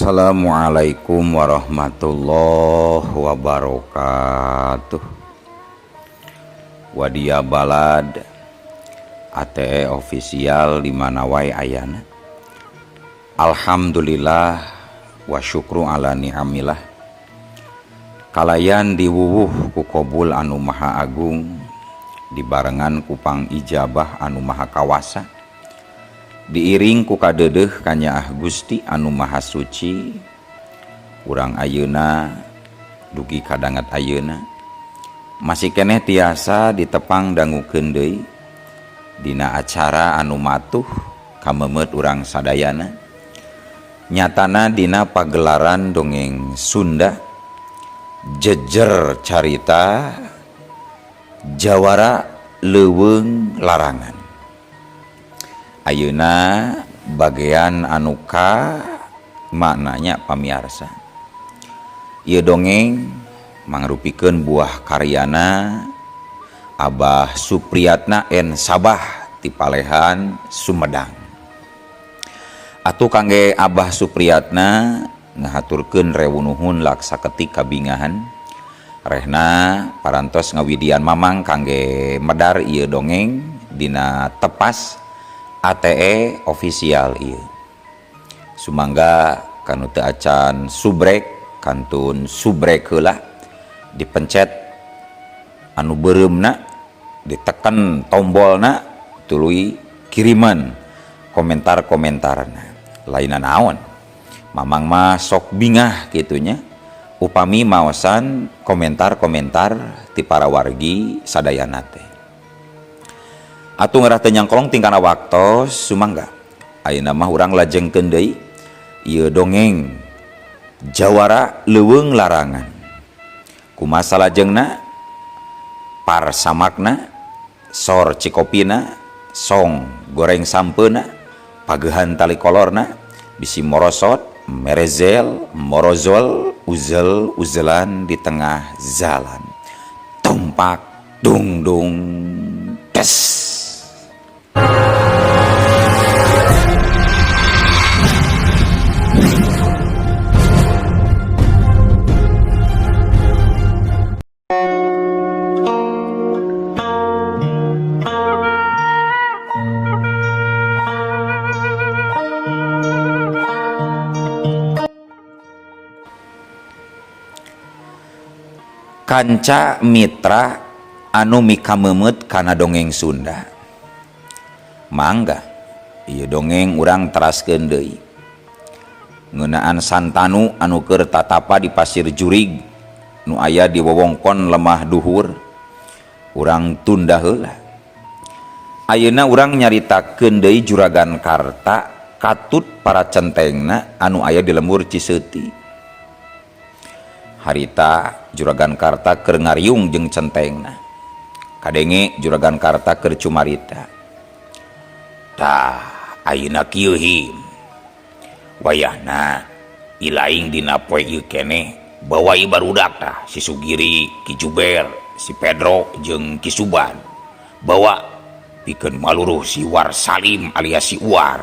Assalamualaikum warahmatullahi wabarakatuh. Wadia balad ATE official di mana wae ayana. Alhamdulillah wa syukru ala ni'amillah. Kalayan diwuwuh ku Qobul anu maha agung, dibarengan kupang ijabah anu maha kawasa, diiring ku kadeudeuh ka Nyaah Gusti anu maha suci. Urang ayeuna dugi kadangat ayeuna masih keneh tiasa ditepang dangukeun deui dina acara anu matuh kamemet urang sadayana, nyatana dina pagelaran dongeng Sunda jejer carita Jawara Leuweung Larangan. Ayeuna bagian anuka maknanya pamiarsa, ieu dongeng mangrupikeun buah karyana Abah Supriyatna en Sabah ti Palehan Sumedang. Atuh kangge Abah Supriyatna ngahaturkeun rewuh laksa ketik kabingahan, rehna parantos ngawidian mamang kangge medar ieu dongeng dina tepas ATE official ieu. Sumangga kanu teu acan subrek kantun subrek heula, dipencet anu beureumna, diteken tombolna, tuluy kiriman komentar-komentarna. Laina naon, mamang mah sok bingah kitunya upami maosan komentar-komentar ti para wargi sadayana teh. Atuh ngarah teu nyangkolong tingkana waktos, sumangga ayeuna mah urang lajengkeun deui ieu dongeng Jawara Leuweung Larangan. Kumaha lajengna parsamakna, sor cikopina, song goreng sampeuna, pagehan tali kolorna, bisi morosot, merezel, morozol, uzel-uzelan di tengah jalan. Tumpak dung dung des. Kanca mitra anu mikamemet kana dongeng Sunda, mangga ieu dongeng urang teraskeun deui ngeunaan santanu anu keur tatapa di pasir jurig nu aya di wewengkon lemah duhur. Urang tunda heula. Ayeuna urang nyaritakeun deui Juragan Karta katut para centengna anu aya di lembur Ciseuti. Harita Juragan Karta keur ngariung jeung centengna, kadenge Juragan Karta keur cumarita. Tah ayeuna kieu him, wayahna ilaing dina poe ieu keneh bawa ieu barudak tah si Sugiri, Ki Juber, si Pedro jeung Ki Suban, bawa pikeun maluruh si War Salim alias si Uar.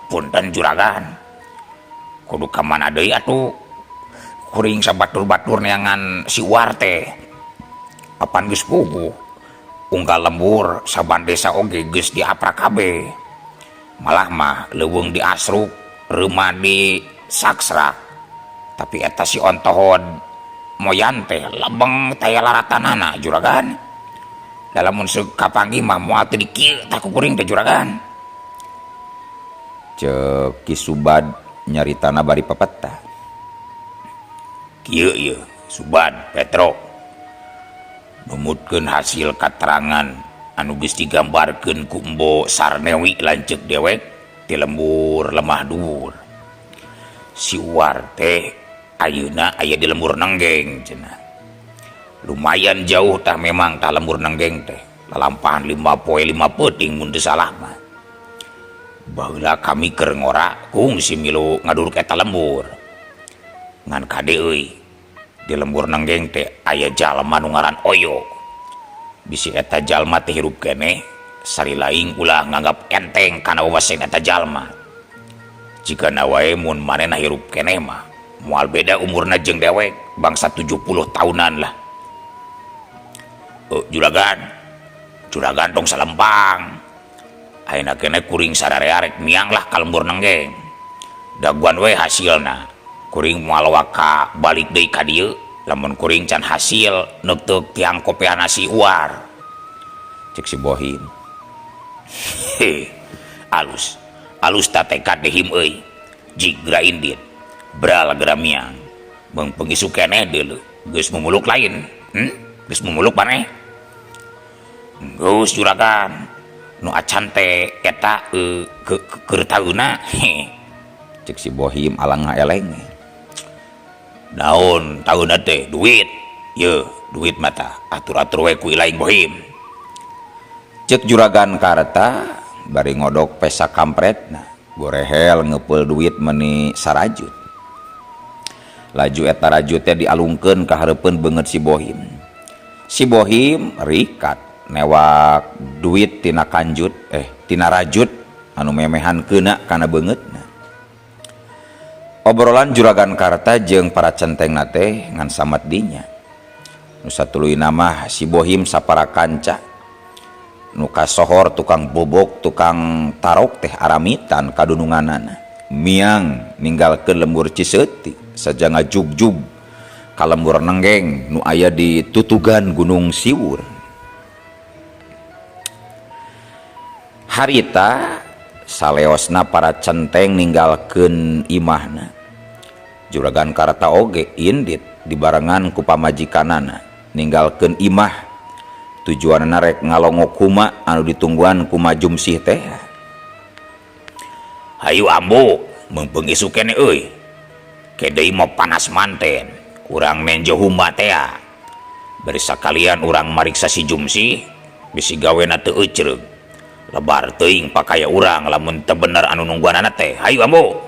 Punten Juragan, kudu ka mana deui atuh? Kuring sabatur-batur neangan si Uar teh. Papan geus puguh. Unggal lembur saban desa oge geus diaprak kabeh. Malah mah leuweung di asruk, reuma di saksrak. Tapi eta si ontohod moyan teh lebeng taya laratanana Juragan. Dalamun seuk kapanggih mah moal teu dikieu tah ku kuring teh Juragan. Ceuk Ki Subad nyaritana bari pepetah. Kieu ieu Subad, Petro, numutkeun hasil katerangan anu geus digambarkeun ku Embo Sarnewi lanceuk dewek ti lembur lemah duur. Si Uar teh ayeuna aya di lembur Nenggeng cenah. Lumayan jauh tah memang tah lembur Nenggeng teh, lalampahan 5 poe 5 peuting mun teu salah mah. Baheula kami keur ngora kungsi milu ngaduruk eta lembur. Ngan kade euy, di lembur Nenggeng teh aya jalma nu ngaran Oyo. Bisi eta jalma teh hirup keneh, sari laing ulah nganggap enteng kana wawasan eta jalma. jika nawae mun manehna hirup keneh mah moal beda umurna jeung dewek bangsa 70 tahunan lah. Juragan tong salempang ayeuna keneh kuring sadare arek miang lah kalembur nenggeng daguan we hasilna kuring moal waka balik deui ka dieu lamun kuring can hasil neuteuk tiang kopeana si Uwar cek si Bohim. alus ta tekad dehim euy jigra indit bral geramiang beung pengisu keneh deuleu geus mumuluk lain geus mumuluk maneh geus juragan nu acan teh eta keur taeuna cek si Bohim alang ngaeleng. Naon taeuna teh duit ye duit mata atur-atur we ku ilaing Bohim cek juragan Karta bari ngodok pesa kampretna gorehel ngeupel duit meuni sarajut laju eta rajut teh dialungkeun ka hareupeun beungeut si Bohim rikat newak duit tina kanjut tina rajut anu memehan keuna kana beungeutna. Obrolan juragan Karta jeung para centengna teh ngan samet dinya. Nu satuluyna mah si Bohim sapara kanca nu kasohor tukang bobok tukang tarok teh aramitan kadununganana miang ninggalkeun lembur Ciseuti saja ngajub-jub ka lembur Nenggeng nu aya di tutugan Gunung Siwur. Harita saleosna para centeng ninggalkeun imahna juragan Karta oge indit dibarengan ku pamajikanana ninggalkeun imah tujuanna rek ngalongok huma anu ditungguan ku Majumsih teh. Hayu ambo meung isu keneh euy ke deui mah panas manten urang menjo huma teh bari sakalian urang mariksa si Jumsih bisi gawena teu eucereug lebar teuing pakaya urang lamun teu bener anu nungguanana teh. Hayu ambo.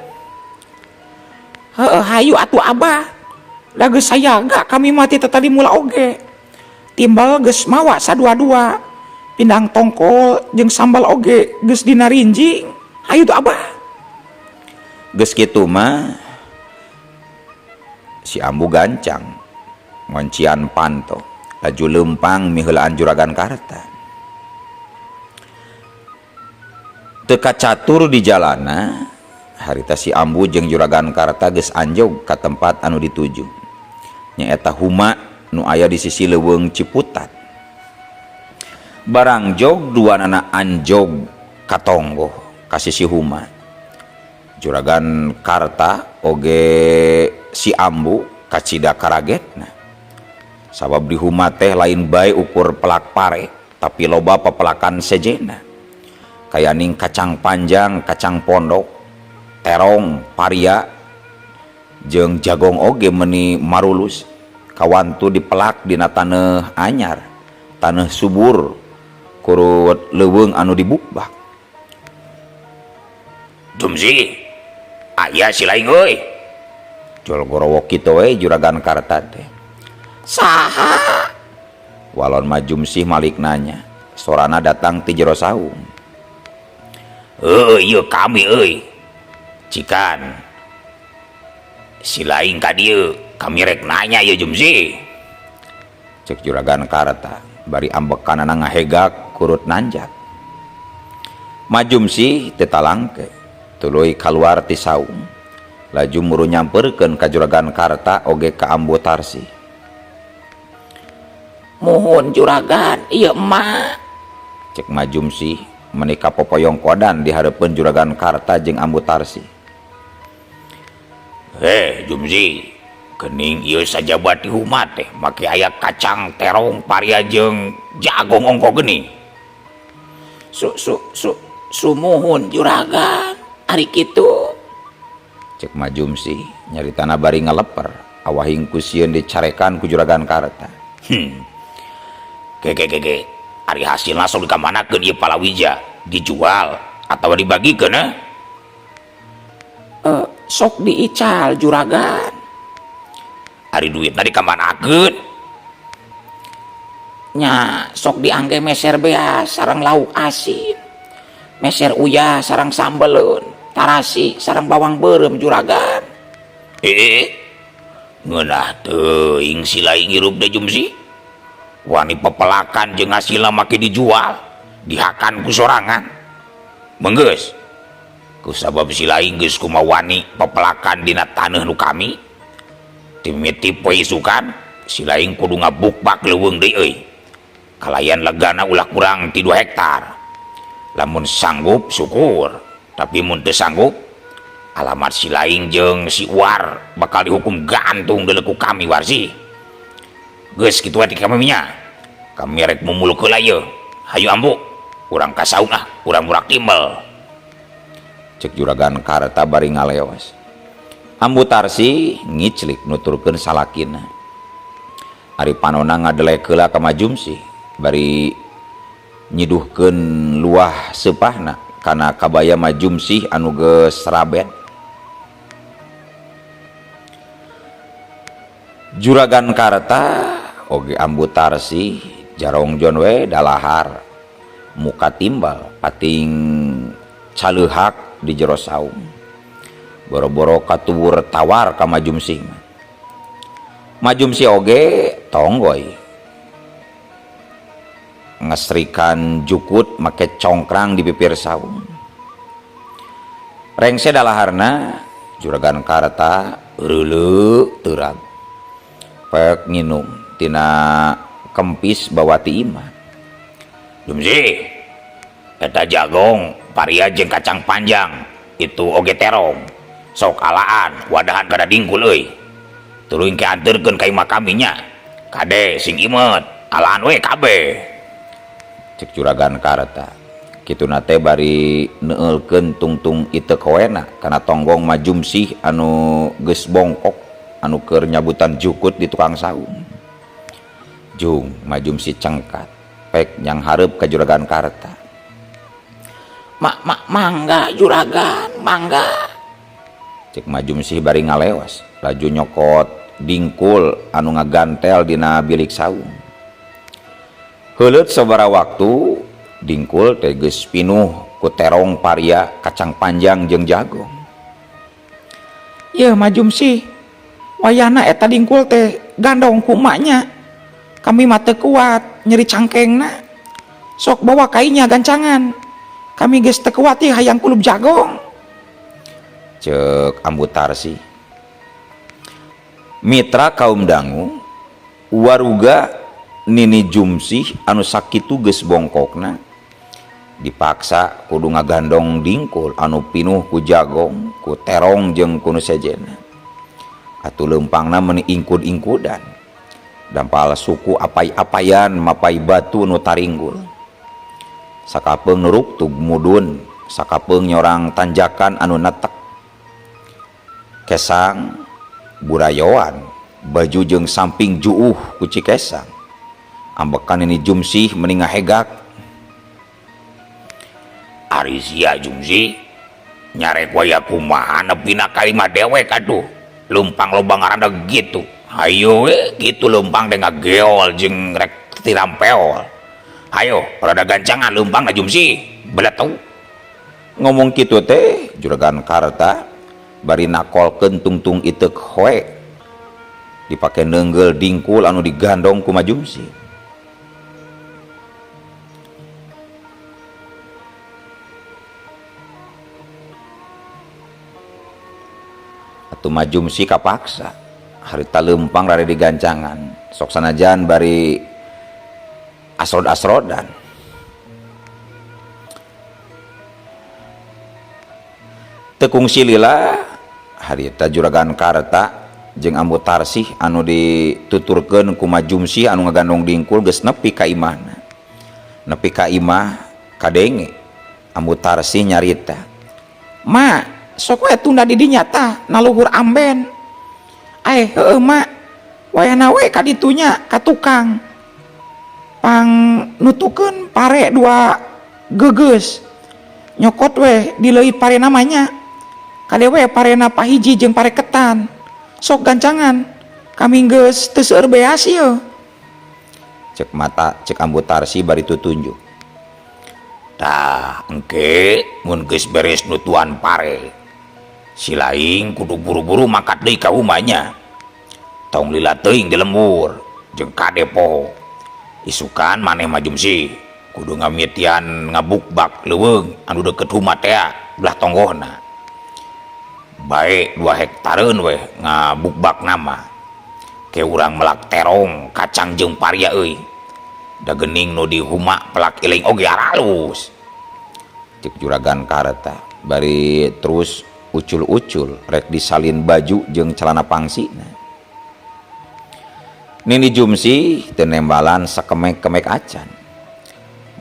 Hayu atuh Abah da geus sayaga kami mati tadi mula oge timbal geus mawa sadua-dua pindang tongkol jeung sambal oge geus dina rinjing. Hayu tuh Abah. Geus kitu mah si Ambu gancang ngoncian panto laju leumpang miheulaan juragan Karta. Teu kacatur di jalana harita si Ambu jeung juragan Karta geus anjog ka tempat anu dituju nyaeta huma nu aya di sisi leuweung Ciputat. Barang jog duanana anjog ka tonggo ka sisi huma juragan Karta oge si Ambu kacida karagetna sabab di huma teh lain bae ukur pelak pare tapi loba pepelakan sejena kayaning kacang panjang kacang pondok terong paria jeung jagong oge meuni marulus kawantu dipelak dina taneuh anyar taneuh subur kurut leuweung anu dibukbak. Jumsih aya si laing euy jol gorowok kitu we juragan Karta teh. Saha? Walon Majumsih malik nanya sorana datang ti jero saung. Ieu kami euy cikan si laing ka dieu kami rek nanya ya Jumsih cek juragan Karta bari ambekanana ngahegak kurut nanjak. Majumsih teu talangke tuluy kaluar ti saung laju muru nyamperkeun ka juragan Karta oge ka Ambu Tarsi. Mohon juragan ieu mah cek Majumsih menika popoyong kodan di hareupeun juragan Karta jeung Ambu Tarsi. Jumsih kening ieu sajabat di huma teh make aya kacang terong paria jeung jagong ongko geuning. Sumuhun juragan ari kitu cek Majumsih nyaritana bari ngaleper awahing ku sieun dicarekan ku juragan Karta. Ge ari hasilna sok dikamanakeun ieu palawija dijual atawa dibagikeun sok diical juragan. Ari duitna dikamanakeun nya sok diangge meser beas sareng lauk asin meser uyah sareng sambeleun tarasi sareng bawang berem juragan. Ngeunah teuing si laing hirup da Jumsi. Wani pepelakan jeung hasilna make dijual, dihakan ku sorangan. Menggeus. Kusabab si laing geus kumaha wani pepelakan dina taneuh nu kami. Timiti poe isukan, si laing kudu ngabukbak leuweung deui euy. Kalayan legana ulah kurang ti 2 hektar. Lamun sanggup syukur, tapi mun teu sanggup, alamat si laing jeung si Uar bakal dihukum gantung deuleu ku kami warsi. Geus kitu ati kami nya. Kami rek mumuluk heula ieu. Hayu ambu, urang ka sauna, urang murak timbel. Cek juragan Karta bari ngaleos. Ambu Tarsi ngiclik nuturkeun salakina. Ari panona ngadelek heula ka Majumsi bari nyiduhkeun luah seupahna kana kabaya Majumsi anu geus raben. Juragan Karta oge Ambu Tarsi jarongjon we dalahar muka timbal pating caleuhak di jero saung. Boro-boro katuwur tawar ka Majumsi. Majumsi oge tonggoy ngesrikan jukut make congkrang di pipir saung. Rengse dalaharna juragan Karta reuleu teurag pek nginum tina kempis bawati imah. Jumsi, eta jagong, paria jeung kacang panjang, itu oge terong. Sok alaan, wadahan kada dingkul euy. Tuluy ke anteurkeun ka imah kami nya. Kade sing imet, alaan we kabeh. Cek juragan Karta. Kituna teh bari neueulkeun tungtung iteuk hoena kana tonggong Majumsi anu geus bongkok anu keur nyabutan jukut di tukang saung. Jung Majumsi cengkat pek nyang hareup ka juragan Karta. Mangga juragan, mangga. Cek Majumsi bari ngalewas laju nyokot dingkul anu ngagantel dina bilik saung. Heuleut sabaraha waktu dingkul teh geus pinuh ku terong paria kacang panjang jeung jagong. Ye Majumsi, wayahna eta dingkul teh gandong ku emaknya. Kami mah teu kuat nyeri cangkengna. Sok bawa kainya gancangan. Kami geus teu kuat ieu hayang kulup jagong. Cek Ambu Tarsi. Mitra kaum dangu waruga Nini Jumsi anu sakitu geus bongkokna dipaksa kudu ngagandong dingkul anu pinuh ku jagong, ku terong jeung ku nu sejena. Atuh leumpangna meuni ingkud-ingkudan. Dampal suku apai-apayan mapai batu nu taringgul. Sakapeung nuruk tug mudun, sakapeung nyorang tanjakan anu netek. Kesang burayoan baju jeung samping juuh ku Cikesang. Ambekan ini Jumsi meuni ngahegak. Ari sia Jumsi nyarek waya kumaha nepina ka imah dewek atuh. Lumpang loba ngaranna gitu. Hayo we gitu lumpang teh ngageol jeung rek tirampeol. Hayo rada gancangan lumpang na Jumsi. Beletu. Ngomong kitu teh juragan Karta bari nakolkeun tungtung iteuk hoe dipake neunggel dingkul anu digandong ku Majumsi. Atuh Majumsi kapaksa harita leumpang rada digancangan sok sanajan bari asrod-asrodan. Tekung silila harita juragan Karta jeung Ambu Tarsi anu dituturkeun ku Majumsi anu ngagandong dingkul geus nepi ka imahna. Nepi ka imah kadenge Ambu Tarsi nyarita, Ma, sok we tunda di dinya tah naluhur amben. Heueuh mak, wayahna we ka ditunya ka tukang pang nutukeun pare 2 gegeus. Nyokot we dileuit pare namanya. Kade we parena pahiji jeung pare ketan. Sok gancangan. Kami geus teu seueur beas ieu. Cek Ambu Tarsi bari tutunjuk. tah engke mun geus beres nutuan pare si laing kudu buru-buru mangkat deui ka humanya tong lila teuing di lembur jeung kade poho isukan maneh mah Jumsi kudu ngamitian ngabukbak leuweung anu deukeut humah teh belah tonggohna bae 2 hektareun weh ngabukbak nama ke urang melak terong kacang jeung paria euy da geuning nu di humah pelak iling oge halus cek Juragan Karta bari terus ucul-ucul rek disalin baju jeung celana pangsina. Nini Jumsi teu nembalan sakemek-kemek acan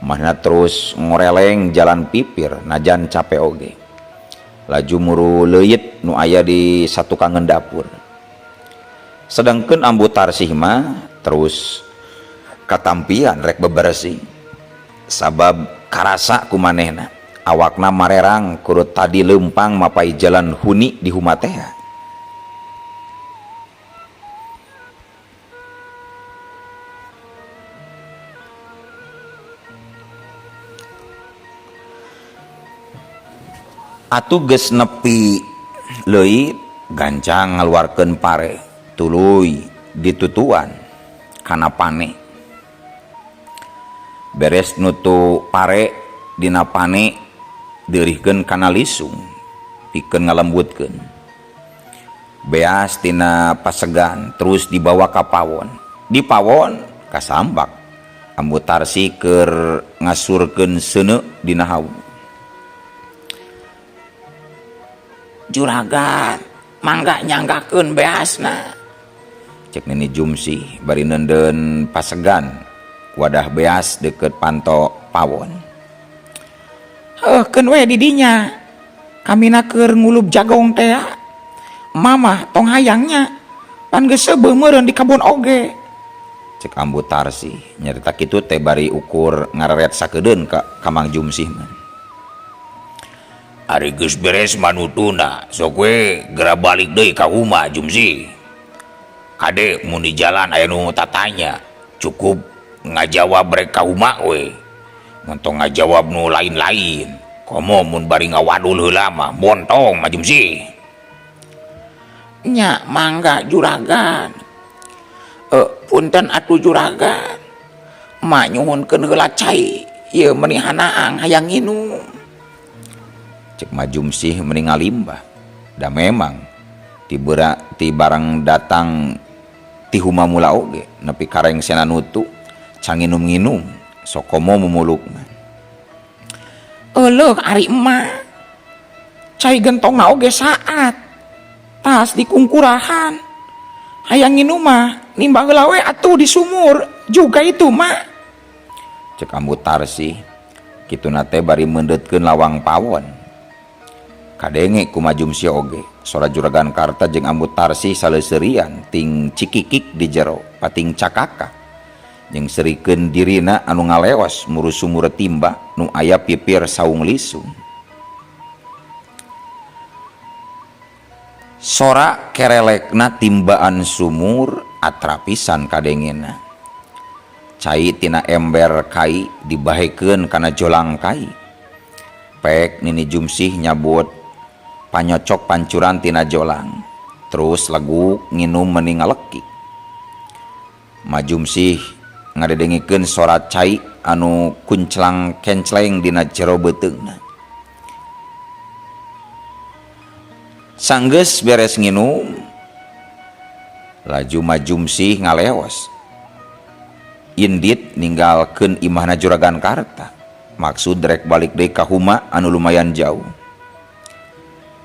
mahna terus ngoreleng jalan pipir najan capek oge laju muru leuyeut nu aya di satukangeun dapur sedangkeun Ambu Tarsih mah terus katampian rek bebersih sabab karasa ku manehna awakna marerang kudu tadi leumpang mapai jalan huni di humah teh. Atuh geus nepi leuit gancang ngaluarkeun pare tuluy ditutuan kana pane beres nutu pare dina pane deurihkeun kana lisung pikeun ngalembutkeun beas tina pasegan terus dibawa ka pawon di pawon kasambak Ambu Tarsih keur ngasurkeun seuneu dina hawu. Juragan mangga nyanggakeun beasna Cek Nini Jumsi bari neundeun pasegan wadah beas deket panto pawon. keun we di dinya kamina keur ngulub jagong teh mama tong hayangnya pan geus seubeuh meureun di kabon oge. Cek Ambu Tarsih nyarita kitu teh bari ukur ngareret sakedeun ka Mang Jumsih mah. Ari geus beres manutuna sok we geura balik deui ka humah Jumsi kade mun di jalan aya nu tatanya cukup ngajawab rek ka humah we mun tong ngajawab nu lain-lain komo mun bari ngawadul heula mah montong mah Jumsi. Nya mangga Juragan. Punten atuh Juragan mak nyuhunkeun heula cai ieu meuni hanaang hayang nginum. Cek Mang Jumsih mending ngalimbah da memang ti barang datang ti humah mula oge nepi kareng sena nutu can nginum-nginum sok komo mumulukna. Euleuk ari emak cai gentongna oge saat tas di kungkurahan hayang nginum mah nimbang heula we atuh di sumur juga itu mak. Cek Ambu Tarsih kituna teh bari meundeutkeun lawang pawon kadenge ku Mang Jumsih oge sora Juragan Karta jeung Ambu Tarsih saleuseurian ting cikikik di jero pating cakaka jeung serikeun dirina anu ngaleos muru sumur timba nu aya pipir saung lisung. Sora kerelekna timbaan sumur atrapisan kadengena cai tina ember kai dibahekeun kana jolang kai pek Nini Jumsih nyabut panyocok pancuran tina jolang terus lagu nginum meni ngaleki. Mang Jumsih ngadedengikeun sora cai anu kunclang kencleng dina jero beuteungna. Sanggeus beres nginum laju Mang Jumsih ngaleos indit ninggalkeun imahna Juragan Karta maksud rek balik deui ka humah anu lumayan jauh.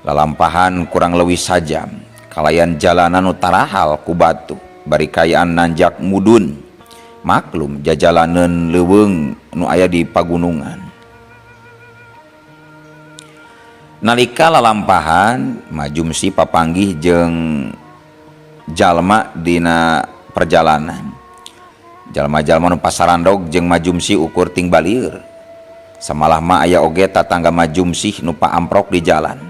Lalampahan kurang leuwih sajam kalayan jalanan nu tarahal ku batu bari kayaan nanjak mudun maklum jajalaneun leuweung nu aya di pagunungan. Nalika lalampahan Mang Jumsih papanggih jeung jalma dina perjalanan. Jalma-jalma nu pasarandog jeung Mang Jumsih ukur ting balieur. Samalah mah aya oge tatangga Mang Jumsih nu paamprok di jalan.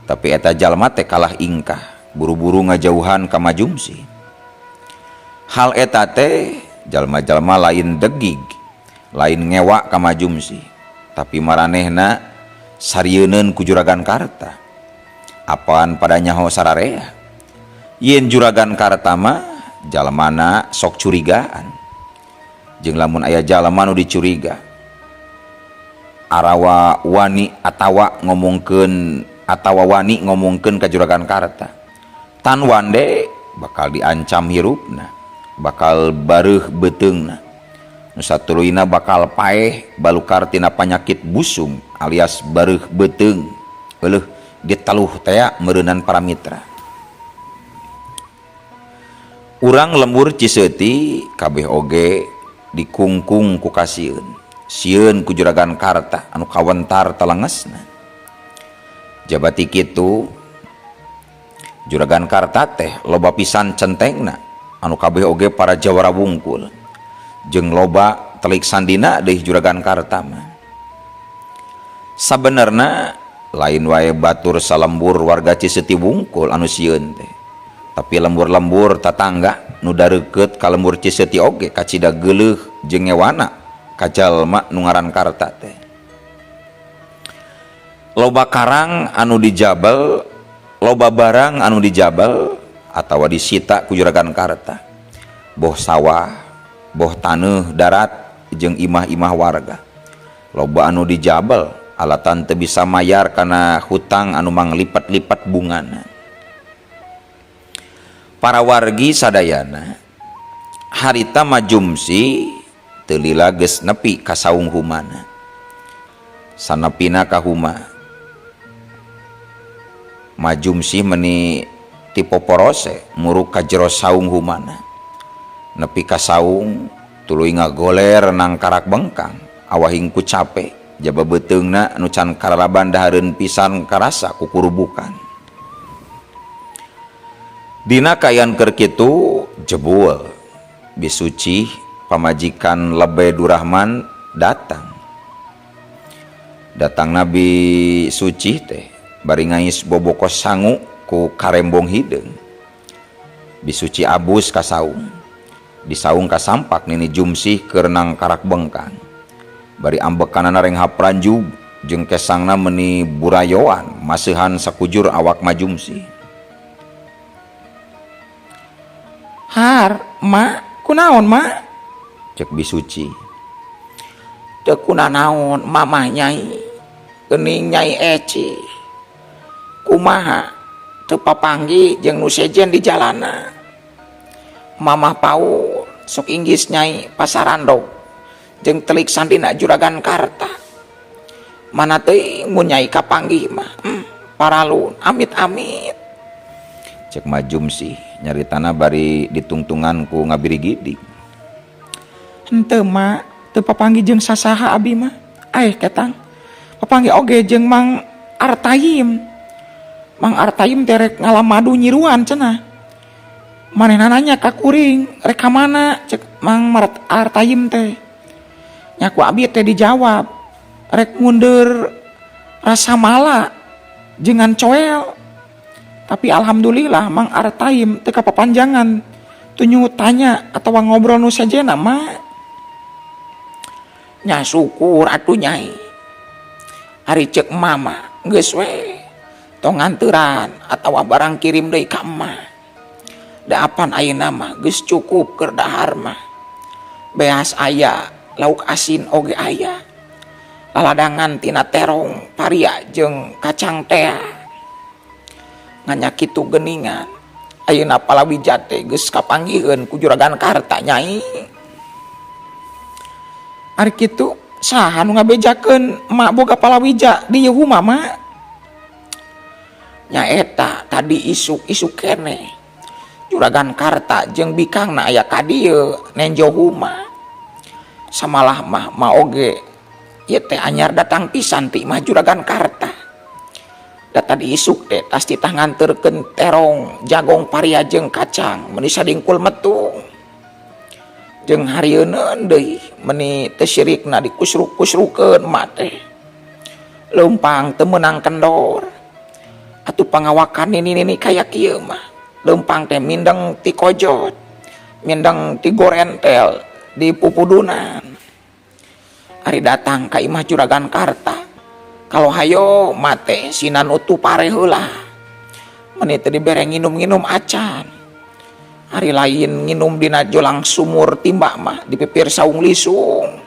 Tapi eta jalma teh kalah ingkah buru-buru ngajauhan ka Mang Jumsih. Hal eta teh jalma-jalma lain degig lain ngewa ka Mang Jumsih tapi maranehna sarieun ku Juragan Karta. Apaan pada nyaho sararea? Yen Juragan Karta mah jalemana sok curigaan. Jeung lamun aya jalema nu dicuriga, arawa wani atawa wani ngomongkeun ka Juragan Karta, tan wande bakal diancam hirupna, bakal bareuh beteungna, nu satuluyna bakal paeh balukar tina panyakit busung alias bareuh beteung, euleuh ditaluh tea meureunan para mitra. Urang lembur Ciseuti kabeh oge dikungkung ku kasieun, sieun ku Juragan Karta anu kawentar talengesna. Jabati kitu Juragan Karta teh loba pisan centengna anu kabeh oge para jawara wungkul, jeung loba telik sandina deui Juragan Karta mah. Sabenerna lain wae batur salembur warga Ciseuti wungkul anu sieun teh, tapi lembur-lembur tatangga nu dareukeut ka lembur Ciseuti oge kacida geuleuh jeung ngewana ka jalma nu ngaran Karta teh. Loba karang anu dijabel, loba barang anu dijabel atawa disita ku Juragan Karta, boh sawah, boh taneuh darat jeung imah-imah warga. Loba anu dijabel alatan teu bisa mayar kana hutang anu manglipat-lipat bungana. Para wargi sadayana harita majumsi teu lila geus nepi ka saung humana. Sanepina ka huma majumsi meni ti poporose muruk ka jero saung humana. Nepi ka saung tuluy ngagoler nang karak bengkang awahing ku cape, jaba beteungna anu can karalaban dahareun pisan karasa ku kurubukan. Dina kayan keur kitu jebul bisuci pamajikan Lebe Durahman datang Nabi Suci teh bari ngais bobokos sangu ku karembong hideung. Bisuci abus ka saung, di saung kasampak nini Jumsih keur nang karak bengkang, bari ambekanana reng hapranjug jeung kesangna meuni burayoan maseuhan sakujur awak Majumsih. Har, mak, kunaon mak? Cek Bisuci. Teu kunaon, mamah nyai, geuning nyai eci. Kumaha, teu papanggi jeung nu sejen di jalana. Mamah paur, sok inggis nyai pasarandog, jeung telik sandina Juragan Karta. Mana teuing mun nyai kapanggih mah, paralun, amit-amit. Cek Majumsih nyaritana bari ditungtungan ku ngabiri-gidik. Henteu mak, teu papanggih jeung sasaha abi mah. Ketang, papanggih oge jeung Mang Artayim. Mang Artayim teh rek ngalamadu nyiruan cenah. Manehna nanya ka kuring, rek ka mana? Cek Mang Artayim teh. Nya ku abi teh dijawab, rek mundur rasa mala jeung coel. Tapi alhamdulillah Mang Artayim teu kapapanjangan tunyu tanya atau ngobrol nu sajena mah. Nya syukur atuh nyai. Ari ceuk mama geus we tong nganteuran atawa barang kirim deui ka emah. Da apan ayeuna mah geus cukup keur dahar mah. Beas aya lauk asin oge aya. Laladangan tina terong, paria jeung kacang tea. Nganya kitu geuningan ayeuna palawija teh geus kapanggieun ku Juragan Karta nyai. Ari kitu saha nu ngabejakeun emak boga palawija di ieu huma mak? Nya eta tadi isuk-isuk keneh Juragan Karta jeung bikangna aya ka dieu nenjo huma. Samalah mah oge ieu teh anyar datang pisan ti mah Juragan Karta. Data diisuk teh tas titah nganterkeun terong, jagong, paria jeung kacang meuni sadingkul metung. Jeung harieun deui meuni teu sirikna dikusruk-kusrukeun emak teh. Leumpang teu meunang kendor. Atuh pangawakan nini kaya kieu mah. Leumpang teh mindeng ti kojot, mindeng ti gorentel di pupudunan. Ari datang ka imah Juragan Karta. Kalau hayo mate sinan utuh pare heula. Meni teu dibere nginum-nginum acan. Ari lain nginum dina jolang sumur timba mah di pipir saung lisung.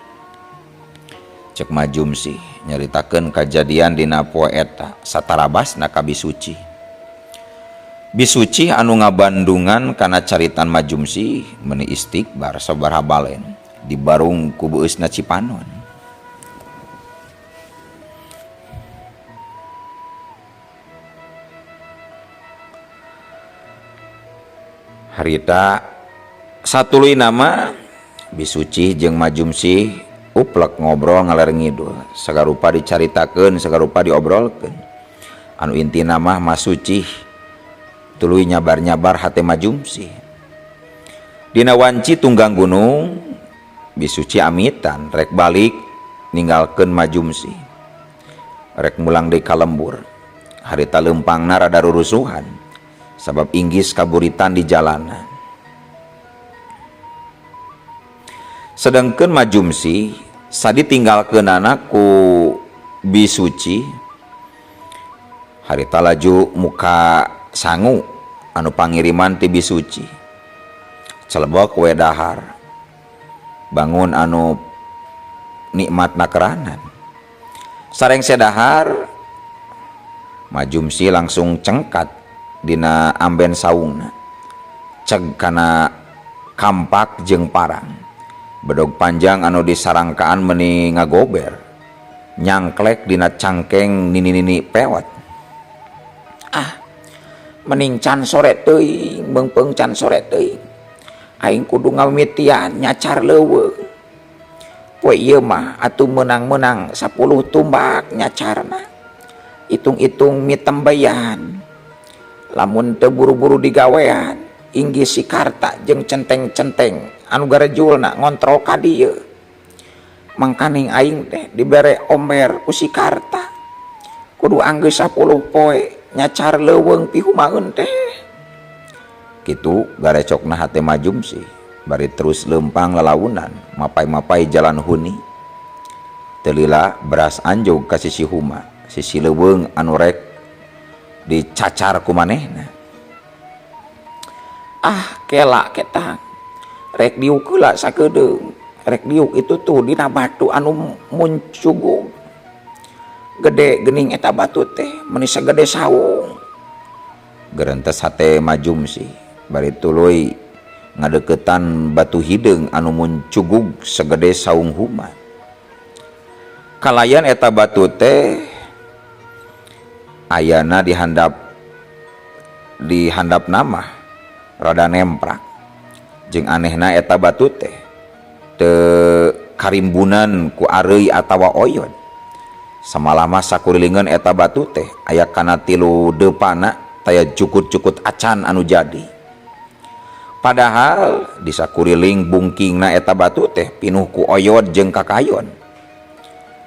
Cek Majumsi nyaritakeun kajadian dina poe eta satarabasna ka Bisuci. Bisuci anu ngabandungan kana caritan Majumsi meuni istighbar sabaraha balen di barung ku beusna Cipanon. Harita satuluy nama Bisuci jeung Majumsi uplek ngobrol ngaler ngidul, sagarupa dicaritakeun, sagarupa diobrolkeun. Anu intina mah Masuci tuluy nyabar-nyabar hate Majumsi. Dina wanci tunggang gunung, Bisuci amitan rek balik ninggalkeun Majumsi. Rek mulang deui ka lembur. Harita leumpangna rada rurusuhan sabab inggis kaburitan di jalanan. Sedangkeun Majumsi saditinggalkeunana ku Bisuci, harita laju muka sangu anu pangiriman ti Bisuci. Celebok we dahar. Bangun anu nikmatna keranan. Sareng sedahar Majumsi langsung cengkat dina amben saungna. Ceg kana kampak jeung parang. Bedog panjang anu disarangkaan meuni ngagober. Nyangklek dina cangkeng nini-nini pewat. Mending can sore teuing, beungpeung can sore teuing. Aing kudu ngawimitian nyacar leuweung. Poe ieu mah atuh meunang-meunang 10 tumbak nyacarna. Itung-itung mitembayan. Lamun teu buru-buru digawean, inggih si Karta jeung centeng-centeng anu garejulna ngontrol ka dieu. Mangkaning aing teh dibere omer ku si Karta. Kudu anggeus 10 poe nyacar leuweung pihumaeun teh. Kitu garecokna hate Majumsi, bari terus leumpang lalaunan mapai-mapai jalan huni. Teu lila beras anjog ka sisi huma, sisi leuweung anu rek dicacar ku manehna. Kela ketang. Rek diuk heula sakedeung. Rek diuk itu tuh dina batu anu muncugug. Gede geuning eta batu teh meuni sagede saung. Geurentes hate Majumsi, bari tuluy ngadeuketan batu hideung anu muncugug sagede saung huma. Kalayan eta batu teh ayana dihandap nama rada nemprak. Jeung anehna eta batu teh teu karimbunan ku areuy atawa oyod. Samalama sakurilingan eta batu teh aya kana 3 deupana taya cukut-cukut acan anu jadi. Padahal di sakuriling bungkingna eta batu teh pinuh ku oyod jeung kakayon.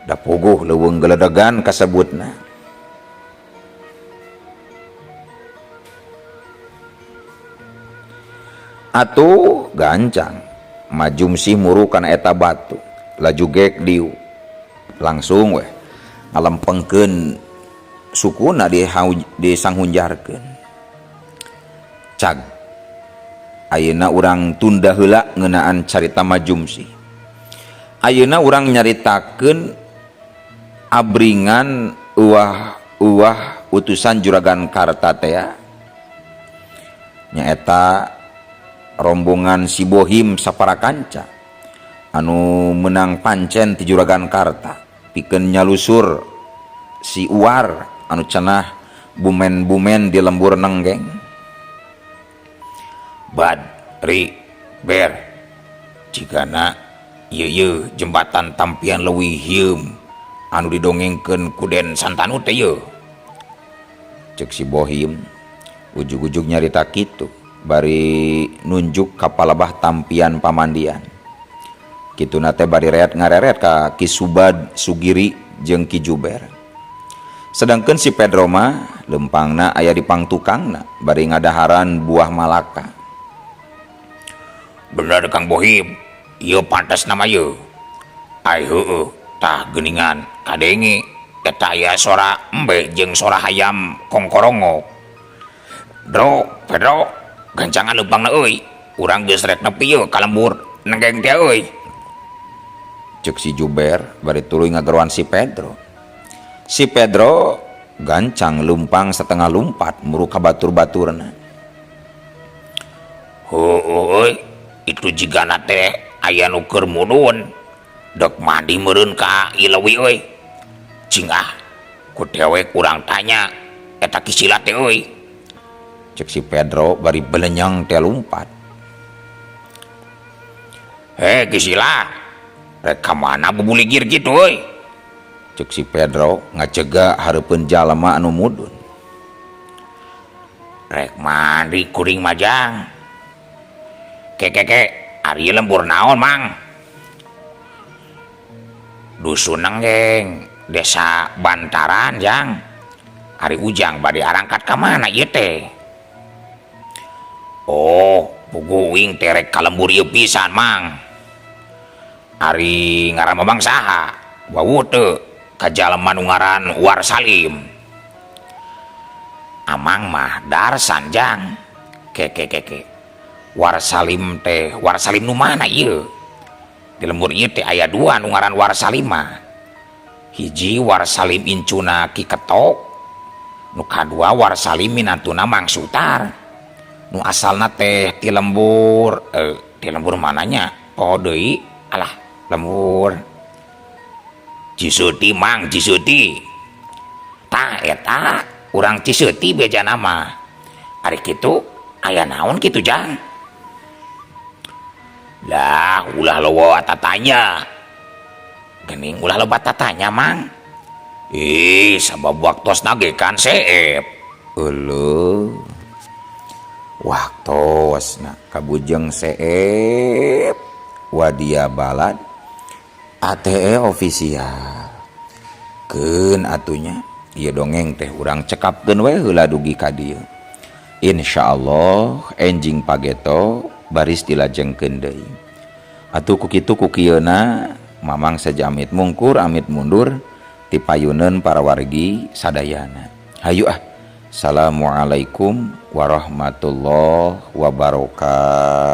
Da puguh leuweung geledegan kasebutna. Atuh gancang Majumsi muru kana eta batu, laju gek diu. Langsung we ngalempengkeun sukuna disanghunjarkeun. Cag ayeuna urang tunda heula ngeunaan carita Majumsi. Ayeuna urang nyaritakeun abringan euwah utusan Juragan Karta teh nyaeta rombongan si Bohim saparakanca anu menang pancen ti Juragan Karta pikeun nyalusur si Uar anu cenah bumen-bumen di lembur nenggeng. Bad, Ri, Ber, jigana ieu jembatan Tampian leuwih hieum anu didongengkeun ku Den Santanu teh yeuh. Cek si Bohim ujug-ujug nyarita kitu bari nunjuk ka palebah Tampian pamandian. Kituna teh bari reet ngareret ka Ki Subad Sugiri jeung Ki Juber. Sedangkeun si Pedro mah leumpangna aya di pangtukangna bari ngadaharan buah malaka. Bener Kang Bohim, ieu pantes nama yeuh. Ai heueuh, tah geningan kadenge eta aya sora embe jeung sora hayam kongkorongo. Bro, Pedro, gancangan leumpangna euy. Urang geus rek nepi yeuh ka lembur nenggeng teh euy. Cek si Juber bari tuluy ngageruan si Pedro. Si Pedro gancang lumpang setengah lumpat muru ka batur-baturna. Heueuy, itu jigana teh aya nu keur munun. Dek mandi meureun ka Ilewi euy. Cing ku dewek urang tanya eta kisila teh euy. Cek si Pedro bari belenyang teh lumpat. Kisila, rek ka mana bubuligir gitu euy. Cek si Pedro ngacegah hareupeun jalema anu mudun. Rek mandi kuring majang. Keke, ari lembur naon mang? Dusun nenggeng, desa Bantaran jang. Ari ujang bade arangkat ka mana ieu teh? Oh, puguing terek ka lembur ieu pisan mang. Ari ngaran Mamang saha? Wawuh teu ka jalema nu ngaran Warsalim. Amang mah Darsan jang. Keke. Warsalim teh, Warsalim nu mana ieu? Di lembur ieu teh aya dua nu ngaran Warsalim mah. Hiji Warsalim incuna Ki Ketok, nu kadua Warsalim minantuna Mang Sutar. Nu asalna teh ti lembur mananya? Oh deui, alah lembur Cisuti mang, Cisuti. Tah eta urang Cisuti beja nama. Ari kitu aya naon kitu jang? Lah ulah loba tatanya. Gening ulah loba tatanya mang. Sabab waktosna ge kan seep. Eueuh. Waktosna kabujeng seep. Wadia balad ATE ofisial. Keun atunya ieu dongeng teh urang cekapkeun we heula dugi ka dieu. Insyaallah enjing pageto baris dilajengkeun deui. Atuh ku kitu ku kieuna mamang saja amit mungkur amit mundur ti payuneun para wargi sadayana. Hayu Assalamualaikum warahmatullahi wabarakatuh.